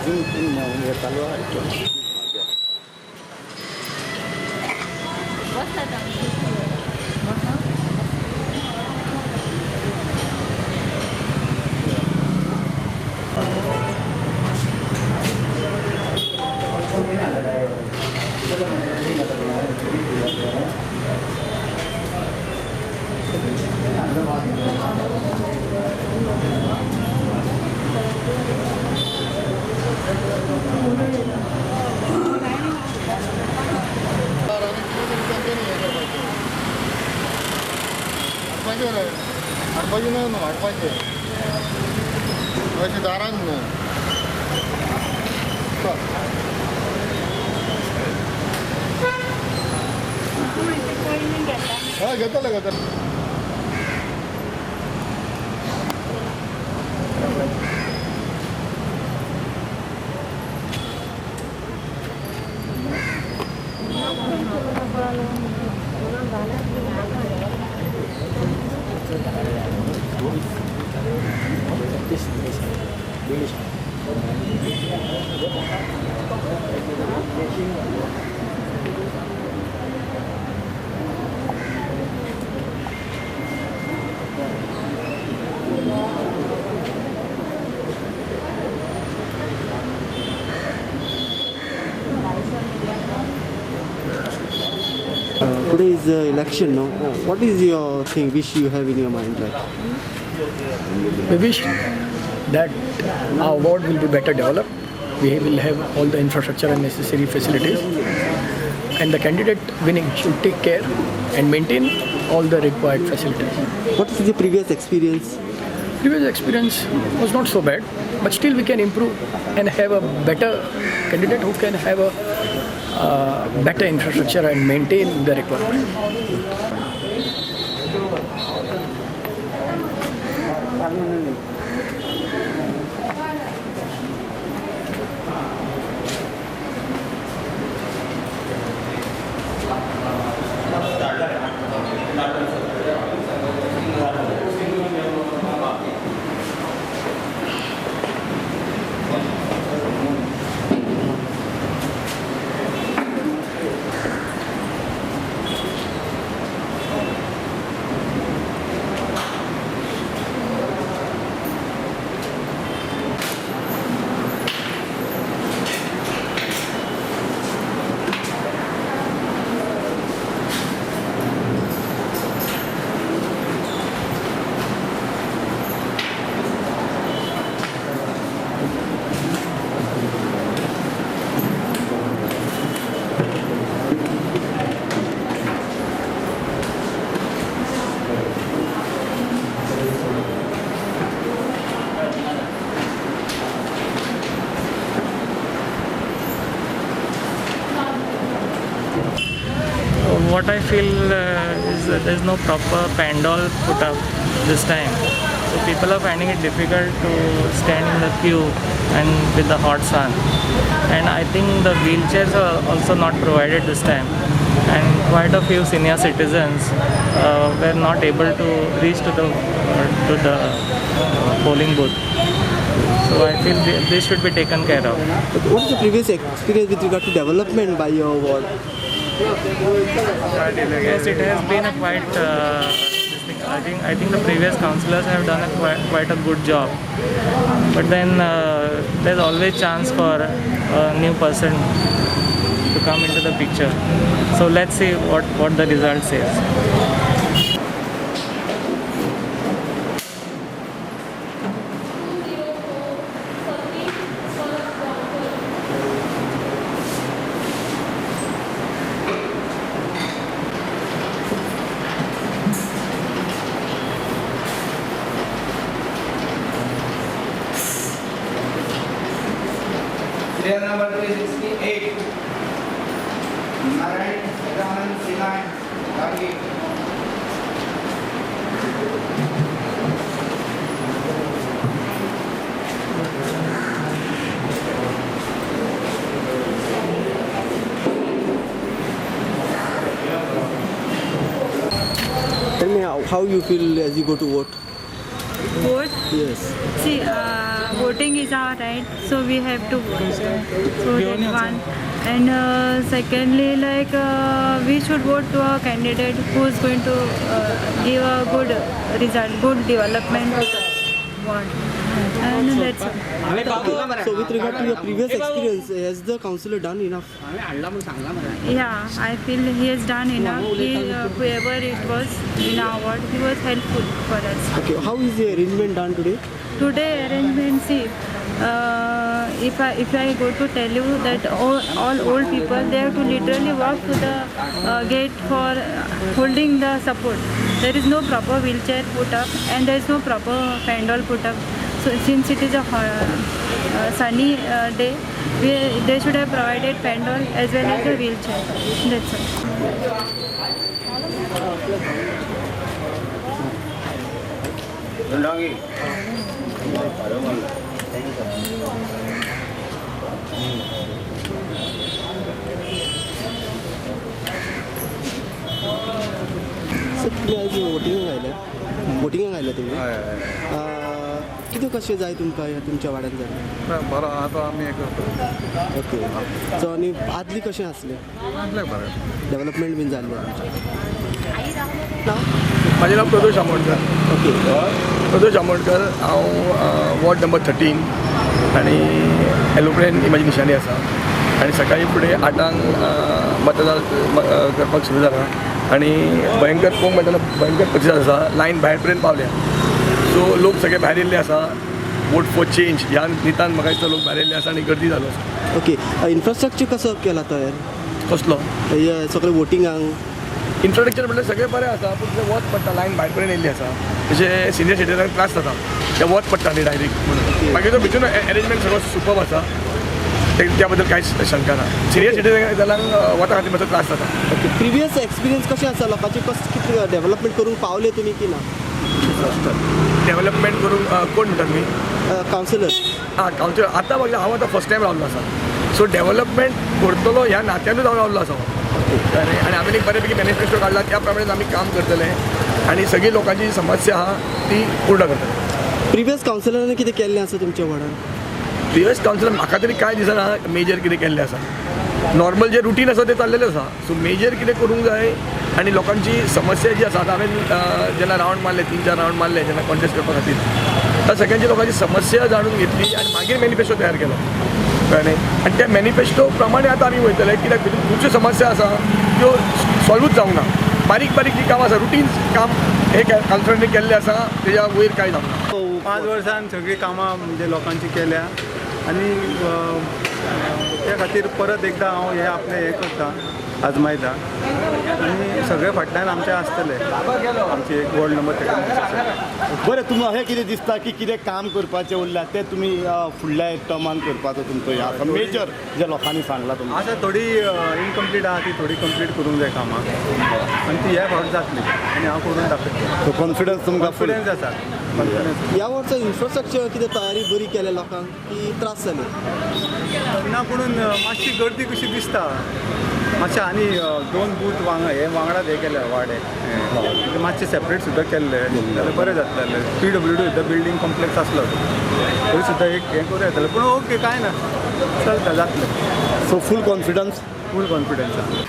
ये तलवार अर्बाजीनं वाढपायचे अशी दारान हा घेतलं घेतलं Today is the election, no? What is your thing, wish you have in your mind? Like? We wish that our ward will be better developed. We will have all the infrastructure and necessary facilities. And the candidate winning should take care and maintain all the required facilities. What is the previous experience? Previous experience was not so bad, but still we can improve and have a better candidate who can have a better infrastructure and maintain the requirement. What I feel is that there is no proper pandal put up this time. So people are finding it difficult to stand in the queue and with the hot sun. And I think the wheelchairs are also not provided this time. And quite a few senior citizens were not able to reach to the polling booth. So I feel this should be taken care of. But what is the previous experience with regard to development by your ward? Yes, it has been a quite. I think the previous councillors have done quite a good job. But then there's always chance for a new person to come into the picture. So let's see what the result says. Player number 368. Narayan Raman Sinan Kagi. Tell me how you feel as you go to vote. Vote? Yes. See, voting is our right, so we have to vote. So that one. And secondly, like we should vote to a candidate who is going to give a good result, good development to the world. And that's all. So with regard to your previous experience, has the councillor done enough? Yeah, I feel he has done enough. Whoever it was in our ward, he was helpful for us. Okay, how is the arrangement done today? Today arrangement, see, if I go to tell you that all old people, they have to literally walk to the gate for holding the support. There is no proper wheelchair put up and there is no proper pandal put up. So since it is a sunny day, they should have provided pandal as well as a wheelchair. That's all. Sir तुम्ही आज वोटिंगाक आयल्या तुम्ही कितें कशें जाय तुमकां ह्या तुमच्या वाड्यान जाय बरो आतां आमी हें करता ओके सो आनी आदली कशें आसलें बरें डेवलपमेंट बीन जाल्लें माझे नाव प्रदोष आमोणकर. ओके प्रदोष आमोणकर. हांव वॉर्ड नंबर 13 आनी एलोप्लेन ही म्हाजी निशाणी आसा. आनी सकाळी फुडें 8 मतदान करपाक सुरू जाला आनी भयंकर पळोवंक मेळटना भयंकर प्रतिसाद आसा. लायन भायर पर्यंत पावल्या. सो लोक सगळे भायर येयल्ले आसा. वोट फॉर चेंज ह्या नितान म्हाका दिसता लोक भायर येयल्ले आसा आनी गर्दी जालो आसा. ओके इन्फ्रास्ट्रक्चर कसो केला तयार कसलो हे सगळे वोटिंगांक इन्फ्रास्ट्रक्चर म्हटल्यार सगळें बरें आसा पूण तें वच पडटा लायन भायर पर्यंत येयल्ली आसा. जशें सिनियर सिटीजनाक त्रास जाता तें वच पडटा न्ही डायरेक्ट म्हणून मागीर तो भितून अरेंजमेंट सगळो सुपर्ब आसा. त्या बद्दल कांयच शंका ना. सिनियर सिटीजनांक वता खातीर मातसो त्रास जाता. ओके प्रिवियस एक्सपिरियन्स कशें आसा लोकांचे कितें डेवलपमेंट करूंक पावले तुमी की ना डेवलपमेंट करूंक कोण म्हणटा तुमी कावन्सिलर कावन्सिलर आतां बघा हांव आतां फर्स्ट टायम रावल्लो आसा. सो डेवलपमेंट करतलो ह्या नात्यानूच हांव रावल्लो आसा. आनी हांवें एक बऱ्यापैकी मॅनिफेस्टो काडला त्या प्रमाणे आमी काम करतले आनी सगळी लोकांची समस्या आहा ती पूर्ण करतले. प्रिवियस कावन्सिलरांनी कितें केल्लें आसा तुमच्या वाड्यान प्रिवियस कावन्सिलर म्हाका तरी कांय दिसना मेजर कितें केल्लें आसा. नॉर्मल जे रुटीन आसा तें चाललेलें आसा. सो मेजर कितें करूंक जाय आनी लोकांची समस्या जी आसा हांवें जेन्ना रावंड मारले 3-4 रावंड मारले जेन्ना कॉन्टेस्ट करपा खातीर त्या सगळ्यांची लोकांची समस्या जाणून घेतली आनी मागीर मॅनिफेस्टो तयार केलो कळ्ळें. आनी त्या मॅनिफेस्टो प्रमाणे आतां आमी वयतले कित्याक भितून खुबश्यो समस्या आसा त्यो सॉल्वूच जावंक ना. बारीक बारीक जी कामां आसा रुटीन काम हे कावन्सिलरांनी केल्लें आसा तेज्या वयर कांय जावंक ना. 5 वर्सान सगळी कामां म्हणजे लोकांची केल्या आनी त्या खातीर परत एकदां हांव हे आपलें हें करता आजमायता आनी सगळे फाटल्यान आमचे आसतले आमची एक वॉर्ड नंबर 13. बरें तुमकां अशें कितें दिसता की कितें काम करपाचें उरलां तें तुमी फुडल्या टर्मान करपाचो तुमचो हें आसा मेजर जे लोकांनी सांगलां तुमकां आसा थोडी इनकम्प्लीट आहा ती थोडी कंप्लीट करूंक जाय कामां आनी ती ह्या फावट जातली आनी हांव करून दाखयता. सो कॉन्फिडन्स तुमकां फूल कॉन्फिडन्स आसा. कॉन्फिडन्स ह्या वर्सा इन्फ्रास्ट्रक्चर कितें तयारी बरी केल्या लोकांक की त्रास जाले ना पूण मातशी गर्दी कशी दिसता. मातशें आनी 2 बूथ वांगडाच हे केले वाडे मातशें सेपरेट सुद्दां केल्ले जाल्यार बरें जातलें. PWD सुद्दां बिल्डींग कॉम्प्लेक्स आसलो थंय सुद्दां एक हें करूं येतलें पूण ओके कांय ना चलता जातलें. सो फूल कॉन्फिडन्स फूल कॉन्फिडन्स आसा.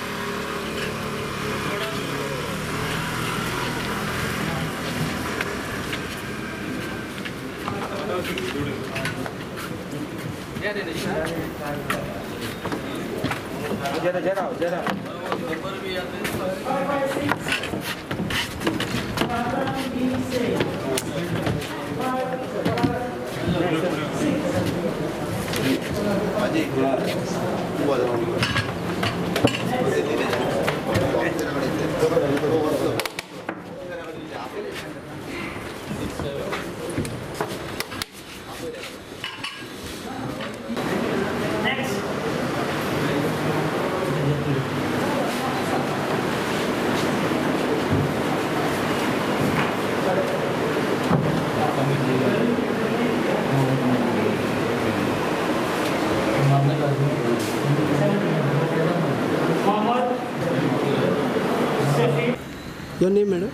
Your name, madam?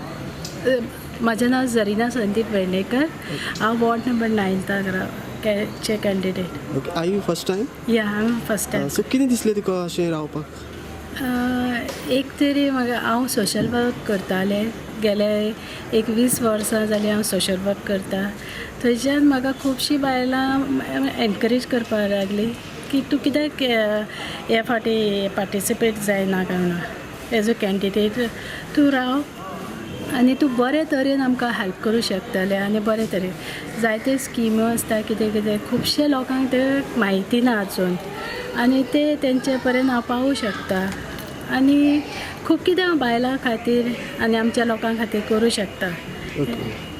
माझं नाव जरीना संदीप वेर्णेकर. हांव वॉर्ड नंबर 9 केंद्र चे candidate. Okay, are you first time? या I am first time. So कितें दिसलें तुका अशें रावपाक? एक तरी म्हाका हांव सोशल वर्क करतालें गेले 20 वर्सां जालीं हांव सोशल वर्क करता. थंयच्यान म्हाका खुबशीं बायलां एनकरेज करपाक लागली की तूं कित्याक ह्या फाटी पार्टिसिपेट जायना काय म्हणून एज अ कॅन्डिडेट तूं राव आनी तूं बरे तरेन आमकां हेल्प करूं शकतलें. आनी बरे तरेन जायते स्किमी आसता कितें कितें खुबशे लोकांक ते म्हायती ना अजून आनी ते तेंचे पर्यंत हांव पावूं शकता आनी खूब कितें हांव बायलां खातीर आनी आमच्या लोकां खातीर करूं शकता.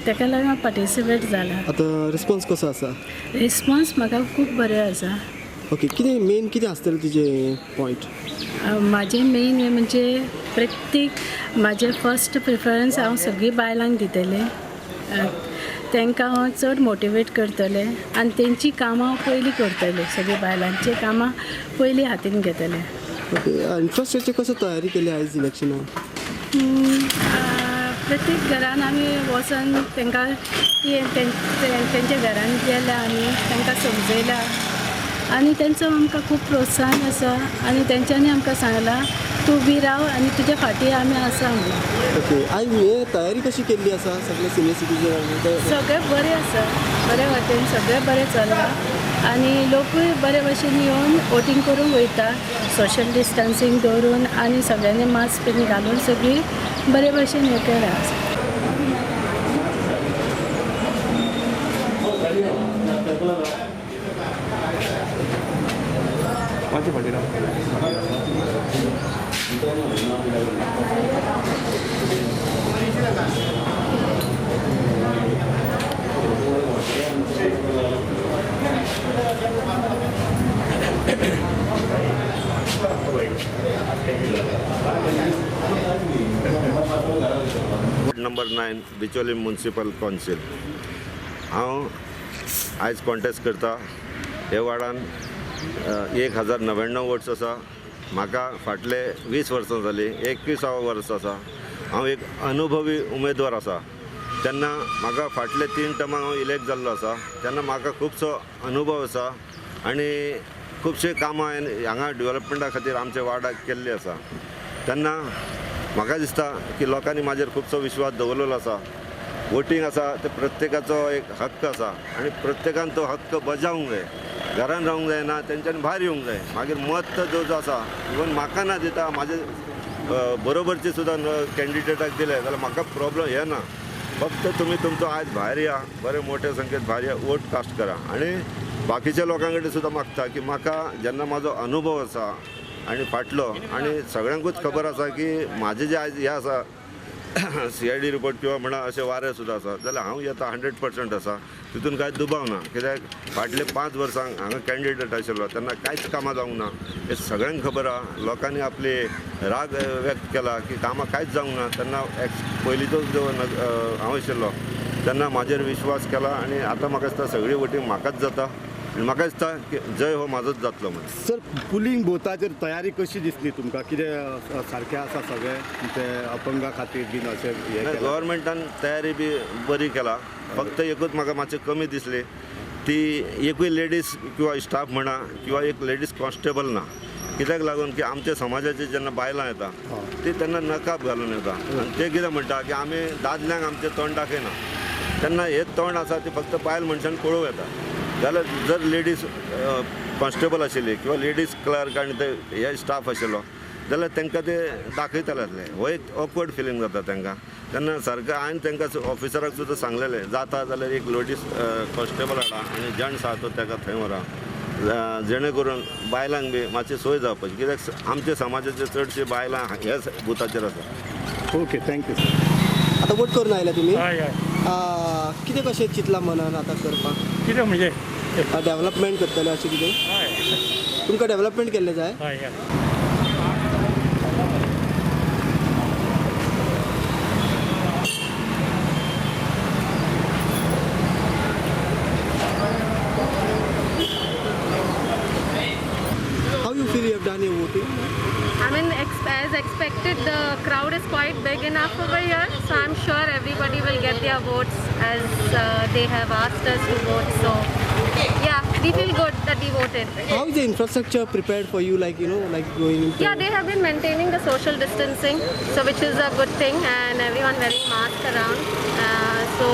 ताका लागून हांव पार्टिसिपेट जाला. आतां रिस्पॉन्स कसो आसा? रिस्पॉन्स म्हाका खूब बरो आसा. ओके, कितें आसतलें तुजें पॉयंट? म्हाजें मेन म्हणजे प्रत्येक म्हाजें फर्स्ट प्रिफरन्स हांव सगळी बायलांक दितलें. तांकां हांव चड मोटिवेट करतलें आनी तेंची कामां हांव पयलीं करतलें. सगळीं बायलांची कामां पयलीं हातीन घेतलें. ओके, इन्फ्रास्ट्रक्चर कसो तयारी केली आयज इलेक्शनाक? प्रत्येक घरान आमी वचून तांकां तेंच्या घरान गेल्या आमी तांकां समजयल्या आनी तेंचो आमकां खूब प्रोत्साहन आसा आनी तेंच्यांनी आमकां सांगलां तूं बी राव आनी तुज्या फाटीं आमी आसा म्हणून. ओके, आयज तयारी कशी केल्ली आसा सगळे सिनियर सिटीजन? सगळें बरें आसा, बरे वटेन सगळें बरें चललां आनी लोकूय बरे भशेन येवन वोटींग करूंक वयता सोशल डिस्टन्सींग दवरून आनी सगळ्यांनी मास्क बीन घालून सगळीं बरे भशेन हें केलां. Number 9 Bicholim municipal council. हांव आयज कॉन्टेस्ट करता. हे वार्डान 1099 वोट्स आसा. म्हाका फाटले 20 वर्सां जालीं, 21 वर्स आसा. हांव एक अनुभवी उमेदवार आसा. तेन्ना म्हाका फाटले 3 टर्माक हांव इलेक्ट जाल्लो आसा. तेन्ना म्हाका खुबसो अनुभव आसा आनी खुबशे कामां हांवें हांगा डेवलपमेंटा खातीर आमच्या वार्डाक केल्ली आसा. तेन्ना म्हाका दिसता की लोकांनी म्हाजेर खुबसो विश्वास दवरलेलो आसा. वोटींग आसा ते प्रत्येकाचो एक हक्क आसा आनी प्रत्येकान तो हक्क बजावंक जाय. घरान रावंक जायना, तेंच्यांनी भायर येवंक जाय. मागीर मत जो आसा इवन म्हाका ना दिता म्हाजे बरोबरचे सुद्दां कॅन्डिडेटाक दिले जाल्यार म्हाका प्रॉब्लम हे ना. फक्त तुमी तुमचो आयज भायर या, बरे मोठ्या संख्येन भायर या, वोट कास्ट करा. आनी बाकीच्या लोकां कडेन सुद्दां मागता की म्हाका जेन्ना म्हाजो अनुभव आसा आनी फाटलो आनी सगळ्यांकूच खबर आसा की म्हाजें जें आयज हें आसा CID रिपोर्ट किंवा म्हणा अशें वारें सुद्दां आसा जाल्यार हांव येता 100% आसा. तितून कांय दुबाव ना. कित्याक फाटले 5 वर्सांक हांगा कॅन्डिडेट आशिल्लो तेन्ना कांयच कामां जावंक ना. हें सगळ्यांक खबर आहा. लोकांनी आपली राग व्यक्त केला की कामां कांयच जावंक ना. तेन्ना पयलींचो जो हांव आशिल्लो तेन्ना म्हाजेर विश्वास केला आनी आतां म्हाका दिसता सगळी वोटींग म्हाकाच जाता आनी म्हाका दिसता की जय हो म्हाजोच जातलो म्हणून. सर, पुलिंग बुथाचेर तयारी कशी दिसली तुमकां? कितें सारकें आसा सगळें? ते अपंगा खातीर बीन अशें हें केलां? गव्हर्मेंटान तयारी बी बरी केला. फक्त एकूच म्हाका मातशें कमी दिसली ती एकूय लेडीज किंवा स्टाफ म्हणा किंवा एक लेडीज कॉन्स्टेबल ना. कित्याक लागून की आमच्या समाजाची जेन्ना बायलां येता ती तेन्ना नकाब घालून येता आनी ते कितें म्हणटा की आमी दादल्यांक आमचें तोंड दाखयना. तेन्ना हें तोंड आसा ती फक्त बायल मनशान पळोवं येता. जाल्यार जर लेडीज कॉन्स्टेबल आशिल्ली किंवा लेडीज क्लर्क आनी ते हे स्टाफ आशिल्लो जाल्यार तांकां ते दाखयताले आसले. हो एक ऑकवर्ड फिलींग जाता तांकां. तेन्ना सारकें हांवें तांकां ऑफिसराक सुद्दां सांगलेलें जाता जाल्यार एक लेडीज कॉन्स्टेबल हाडा आनी जेंट्स आसा तो ताका थंय व्हरा जेणे करून बायलांक बी मातशी सोय जावपाची. कित्याक आमच्या समाजाचे चडशे बायलां ह्याच बुथाचेर आसा. Okay, thank you sir. आतां वोट करून आयल्या तुमी? हय हय. कितें कशें चिंतलां मनान आतां करपाक? कितें म्हणजे डेव्हलपमेंट करतले अशें कितें? हय तुमकां डेव्हलपमेंट केल्लें जाय? हय हय. How you feel you have done your voting? I mean, as expected, the crowd is quite big enough over here, so I'm sure everybody will get their votes as they have asked us to vote. So, we feel good that we voted. How is the infrastructure prepared for you, like, like going into... Yeah, they have been maintaining the social distancing, so which is a good thing, and everyone wearing masks around. So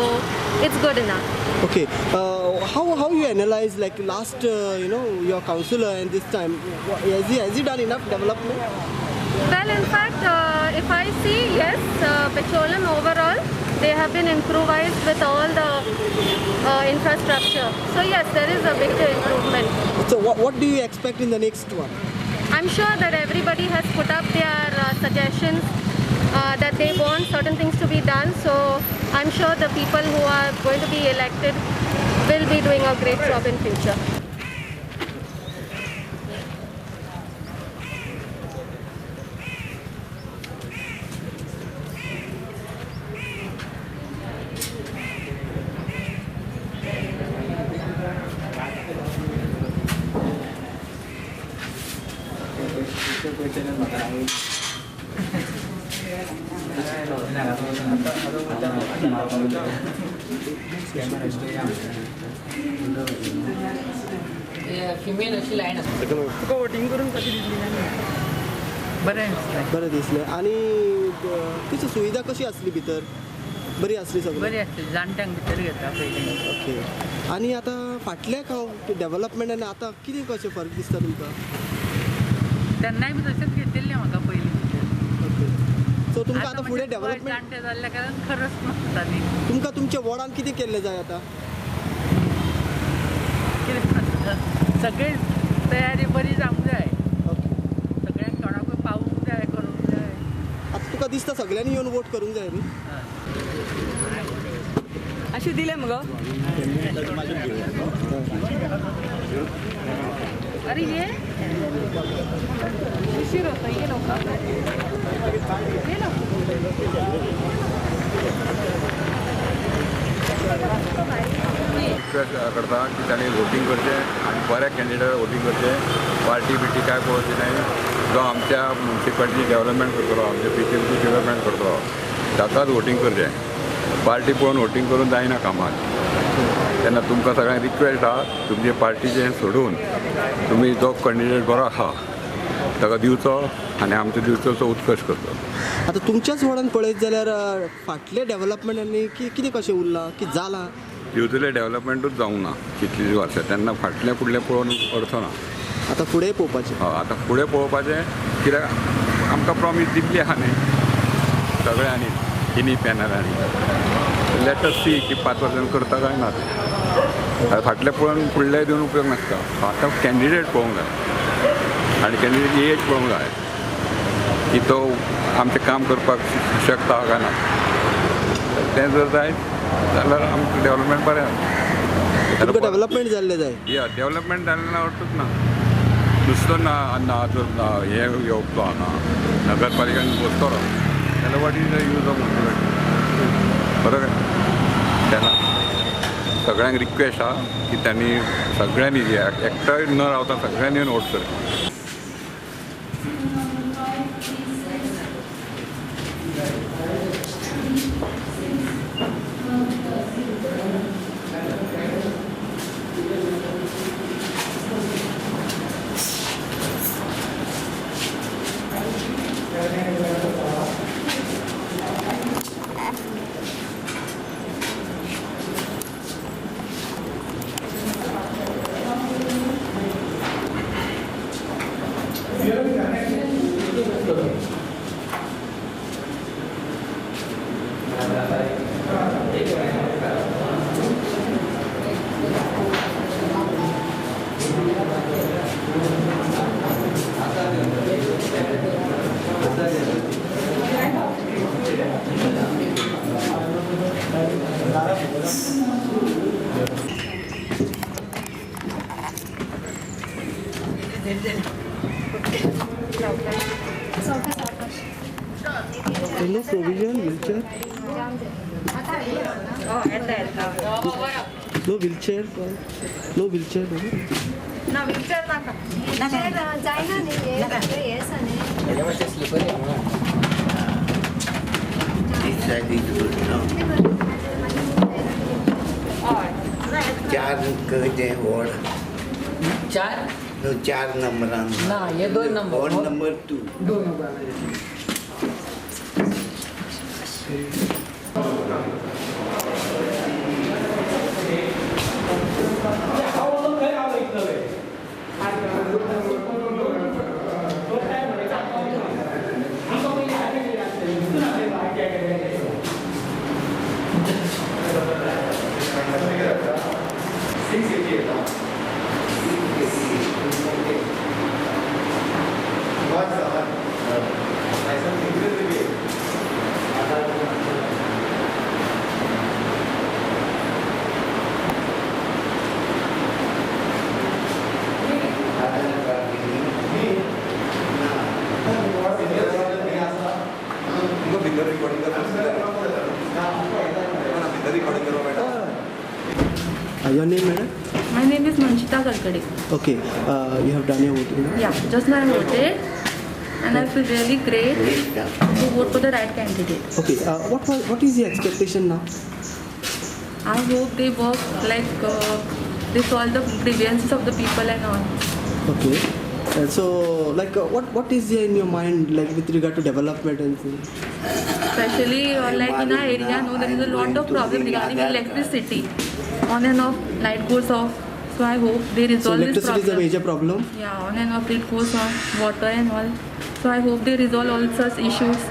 it's good enough. Okay. How you analyze, like, last, your councillor and this time, has he done enough development? Well, in fact, if I see, yes, Petroleum overall, they have been improvised with all the infrastructure. So yes, there is a big improvement. So what do you expect in the next one? I'm sure that everybody has put up their suggestions that they want certain things to be done. So I'm sure the people who are going to be elected will be doing a great job in future. Female अशी line असते तुका voting करून कशी दिसली नाही बरें दिसलें. आणि तिची सुविधा कशी असली भितर? बरी असली सगळी? बरी असते जाणट्यांक भितर घेता पयलीं. ओके. आणि आता फाटल्या डेव्हलपमेंट आनी आतां कितें कशें फरक दिसता तुमकां? तेन्नाय बी तशेंच घेतिल्लें म्हाका पयलीं. ओके. सो तुमकां आतां फुडें डेव्हलपमेंट जाणटे जाल्ल्या कारण खरंच नासताली. तुमकां तुमच्या वॉर्डान कितें केल्लें जाय आतां? सगळे तयारी बरी जावंक जाय. सगळ्यांक कोणाकूय पावूंक जाय, करूंक जाय. आतां तुका दिसता सगळ्यांनी येवन वोट करूंक जाय न्ही? अशें दिलें मगो. अरे ये उशीर होता ये लोक रिक्वेस्ट करता की तांणी वोटींग करचें आनी बऱ्या कॅन्डिडेटाक वोटींग करचें. पार्टी बिटी काय पळोवची नाही. जो आमच्या म्युन्सिपालिटी डेव्हलपमेंट करतलो, आमच्या पिचेंची डेव्हलपमेंट करतलो, ताकाच वोटींग करचें. पार्टी पळोवन वोटींग करून जायना कामाक. तेन्ना तुमकां सगळ्यांक रिक्वेस्ट आहा, तुमचे पार्टीचें सोडून तुमी जो कॅन्डिडेट बरो आहा ताका दिवचो आनी आमच्या दिवचो उत्कर्श करचो. आतां तुमच्याच वॉर्डान पळयत जाल्यार फाटले डेव्हलपमेंट आनी कितें कशें उरलां, कितें जालां? युजली डेव्हलपमेंटूच जावंक ना कितलींच वर्सां. तेन्ना फाटलें फुडलें पळोवन अर्थ ना. आतां फुडें पळोवपाचें. हय, आतां फुडें पळोवपाचें. कित्याक आमकां प्रॉमीस दिल्ली आहा न्ही सगळ्यांनी, तिनी पॅनलांनी. लेटस सी की 5 वर्सांनी करता काय ना ते. फाटलें पळोवन फुडलें दिवन उपयोग नासता. आतां कॅन्डिडेट पळोवंक जाय आनी कॅन्डिडेट एज पळोवंक जाय की तो आमचें काम करपाक शकता काय ना. तें जर जायत जाल्यार आमचें डेव्हलपमेंट बरें जाता. तुमकां डेव्हलपमेंट जाल्लें जाय. या डेव्हलपमेंट जालें ना अर्थूच ना. नुसतो ना हे येवपलो हांगा नगरपालिकेन बसतलो जाल्यार what is the use of municipality? बरोबर तेन्ना सगळ्यांक रिक्वेस्ट आहा की त्यांनी सगळ्यांनी एकठांय न रावता सगळ्यांनी येवन वोट करचें. No provision, wheelchair? No wheelchair? No wheelchair? ना विचार नाका जायना न्ही हे चार अंक व्हड 4 4 नंबरान ना हे 2 number ward number 2 2 number Your name, madam? My name is Manchita Kalkade. Okay, you have done your voting now? Yeah, just now I voted and I feel really great to vote for the right candidate. Okay, what is the expectation now? I hope they work like they solve the grievances of the people and all. Okay. So, like, what is there in your mind, like, with regard to development and things? Especially like in our area, no, there is a lot of problem regarding electricity. On and off, light goes off. So I hope they So, resolve this electricity is a problem. major problem. Yeah, on and off it goes on, water and all. So I hope they resolve all such issues.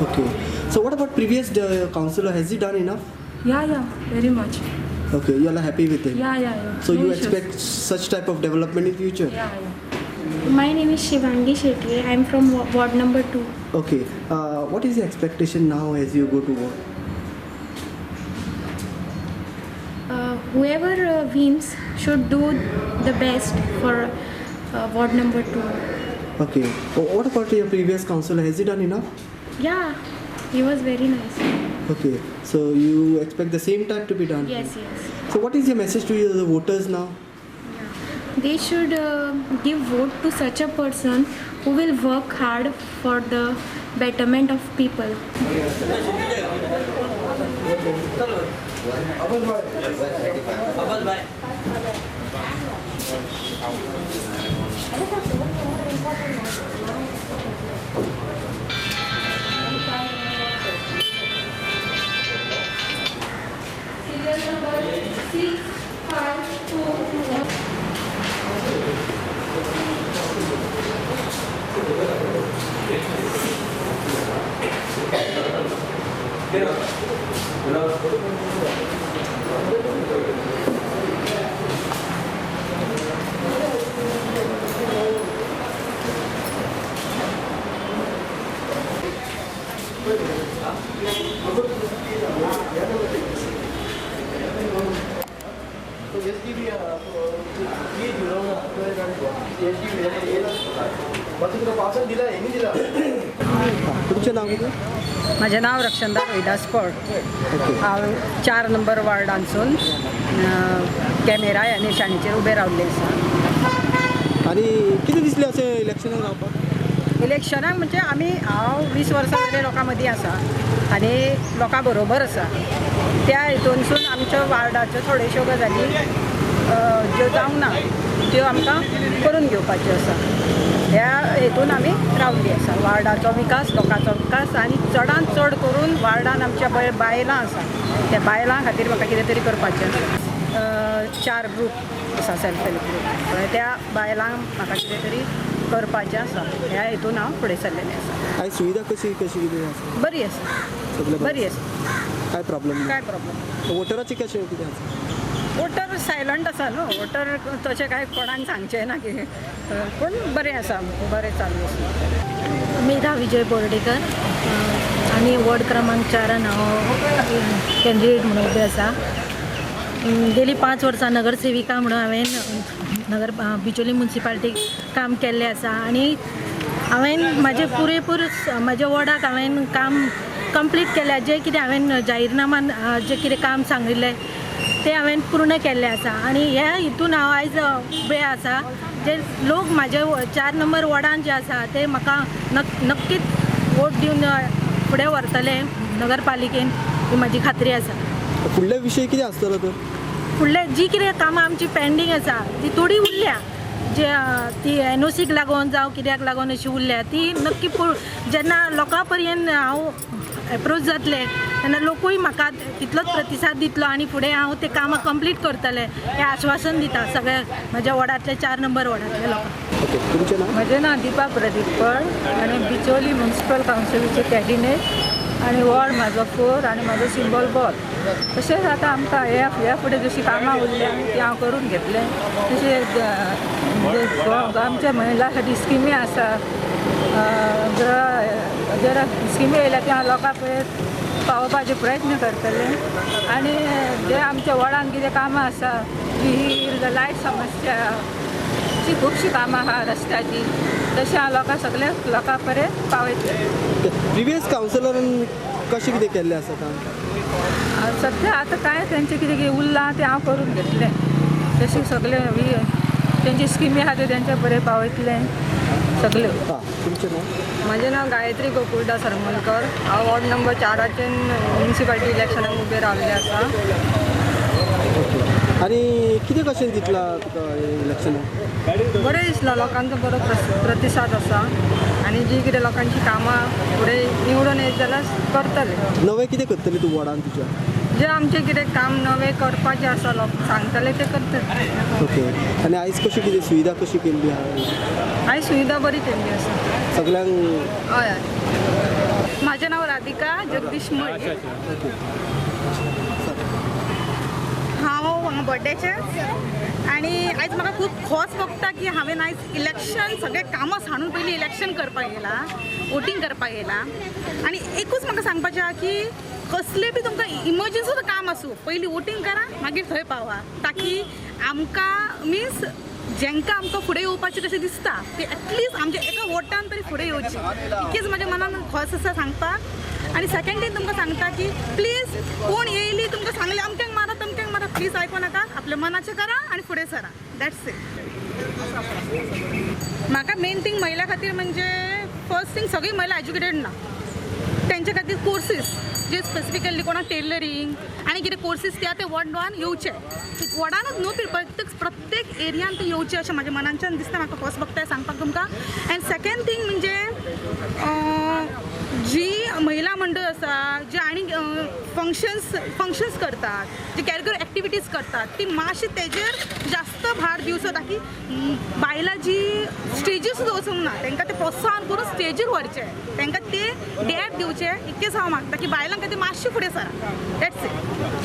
Okay. So, what about previous councillor? Has he done enough? Yeah, very much. Okay, you all are happy with him? Yeah. So, No you issues. expect such type of development in future? Yeah. My name is Shivangi Shetty. I am from ward number 2. Okay. What is the expectation now as you go to vote? Whoever wins should do the best for ward number 2. Okay. What about your previous councillor? Has he done enough? Yeah, he was very nice. Okay. So you expect the same type to be done? Yes. So what is your message to the voters now? They should give vote to such a person who will work hard for the betterment of people. तुमचे नाव कितें? माझे नाव रक्षंदा रोहिदास पळ हांव 4 number वार्डांसून camera ह्या निशाणीचेर उबें रावल्लें आसा. आनी कितें दिसलें अशें इलेक्शनाक रावपाक? इलेक्शनाक म्हणजे हांव 20 वर्सां जालीं लोकां मदीं आसा आनी लोकां बरोबर आसा. त्या हितूनसून आमच्या वार्डाच्यो थोड्योश्यो गजाली ज्यो जावंक ना त्यो आमकां करून घेवपाच्यो आसा. ह्या हेतून आमी रावल्लीं आसा. वार्डाचो विकास, लोकांचो विकास आनी चडांत चड करून वार्डान आमच्या बायलां आसा त्या बायलां खातीर म्हाका कितें तरी करपाचें आसा. 4 ग्रूप आसा सेल्फ हेल्प ग्रूप कळ्ळें. त्या बायलांक म्हाका कितें तरी करपाचें आसा. ह्या हेतून हांव फुडें सरलेलें आसा. आयज सुविधा कशी कितें आसा? बरी आसा, सगळें बरी आसा, काय प्रॉब्लेम ना? काय प्रॉब्लेम. वोटराचें कशें कितें आसा? वोटर सायलंट आसा न्हू. वोटर तशें कांय कोणाक सांगचें ना की पूण बरें आसा, बरें चालू आसा. मेधा विजय बोर्डेकर आणि वॉर्ड क्रमांक 4 हांव कॅन्डिडेट म्हणून उबें आसा. गेली 5 वर्सां नगरसेविका म्हणून हांवें बिचोली मुन्सिपालिटीक काम केल्लें आसा आनी हांवें म्हाजें पुरेपूर म्हाज्या वॉर्डाक हांवें काम कंप्लीट केल्या. जें कितें हांवें जाहीरनामान जें कितें काम सांगिल्लें तें हांवें पूर्ण केल्लें आसा. आनी ह्या हितून हांव आयज उबें आसा. जे लोक म्हाजे 4 नंबर वॉर्डान जे आसा ते म्हाका नक्कीच वोट दिवन फुडें व्हरतले नगरपालिकेन ही म्हाजी खात्री आसा. फुडल्या विशय कितें आसतलो तर? फुडले जी कितें कामां आमची पेंडींग आसा ती थोडी उरल्या जे ती NOCक लागून जावं कित्याक लागून अशी उरल्या ती नक्की जेन्ना लोकां पर्यंत हांव एप्रोच जातले तेन्ना लोकूय म्हाका तितलोच प्रतिसाद दितलो आनी फुडें हांव ते कामां कंप्लीट करतलें हें आश्वासन दिता सगळ्या म्हज्या वॉर्डांतले 4 नंबर वॉर्डांतले लोकांक. ओके तुमचें नाव? म्हजें नांव दिपा प्रदीप पळ आनी बिचोली म्युनिसिपल कावन्सिलीचे कॅन्डिडेट आनी वॉर्ड म्हाजो 4 आनी म्हाजो सिंबल बॉल. तशेंच आतां आमकां ह्या फुडें जशीं कामां उरल्या ती हांव करून घेतलें. तशें आमच्या महिला खातीर स्किमी आसा जर स्किमी येयल्या ती हांव लोकां पर्यंत पावोवपाचे प्रयत्न करतले आनी जे आमच्या वॉर्डान कितें कामां आसा विहीर लायट समस्या अशीं खुबशीं कामां आहा रस्त्याची तशें हांव सगळ्या लोकां पर्यंत पावयतलें. प्रिवियस कावन्सिलरान कशें कितें केल्लें आसा काम? सध्या आतां कांय तेंचें कितें उरलां तें हांव करून घेतलें. तशें सगळे तेंची स्किमी आहा त्यो तेंच्या पर्यंत पावयतलें सगळ्यो. तुमचें नाव? म्हजें नांव गायत्री गोकुळदास हरमलकर. हांव वॉर्ड नंबर 4 म्युनिसिपालिटी इलेक्शनाक उबें रावल्लें आसा. ओके आनी कितें कशें दितला तुका इलेक्शनाक? बरें दिसलां लोकांचो बरो प्रतिसाद आसा आनी जी कितें लोकांची कामां फुडें निवडून येत जाल्यार करतले. नवें कितें करतली तूं वॉर्डान तुज्या? जे आमचें कितें काम नवें करपाचें आसा लोक सांगतले तें करतले. ओके आनी आयज कशी कितें सुविधा कशी केल्ली आहा? आयज सुविधा बरी केल्ली आसा सगळ्यांक? हय हय. म्हजें नांव राधिका जगदीश मड. हांव बड्डेचें आनी आयज म्हाका खूब खोस भोगता की हांवें आयज इलेक्शन सगळे कामां सांडून पयलीं इलेक्शन करपाक येयलां वोटींग करपाक येयलां आनी एकूच म्हाका सांगपाचें आहा की कसलें बी तुमकां इमर्जन्सी सुद्दां काम आसूं पयलीं वोटींग करा मागीर थंय पावा ताकी आमकां मिन्स जेंकां आमकां फुडें येवपाचें कशें दिसता ते एटलिस्ट आमच्या एका वोटान तरी फुडें येवची इतकेंच म्हाज्या मनान खोस आसा सांगपाक. आनी सेकंड थींग तुमकां सांगता की प्लीज कोण येयली तुमकां सांगलें अमक्यांक मारा तमक्यांक मारा प्लीज आयको नाका आपल्या मनाचें करा आनी फुडें सरा. That's it. म्हाका मेन थींग महिला खातीर म्हणजे फर्स्ट थींग सगळी महिला एज्युकेटेड ना तेंच्या खातीर कोर्सीस जे स्पेसिफिकली कोणाक टेलरिंग आनी कितें कोर्सीस त्या वॉर्डान येवचे वॉर्डानूच न्हू प्रत्येक एरियान ते येवचे अशें म्हाज्या मनाच्यान दिसता म्हाका फर्स्ट बघताय सांगपाक तुमकां. एंड सेकंड थींग म्हणजे जी महिला मंडळ आसा जे आनी फंक्शन्स करतात जे कॅरिक्युलर एक्टिविटीज करतात ती मातशी तेजेर जास्त भार दिवचो ताकी बायलां जी स्टेजीर सुद्दां वचूंक ना तांकां ते प्रोत्साहन करून स्टेजीर व्हरचें तांकां ते डॅप दिवचे इतकेंच हांव मागता की बायलांक ते मातशें फुडें सरा. That's it.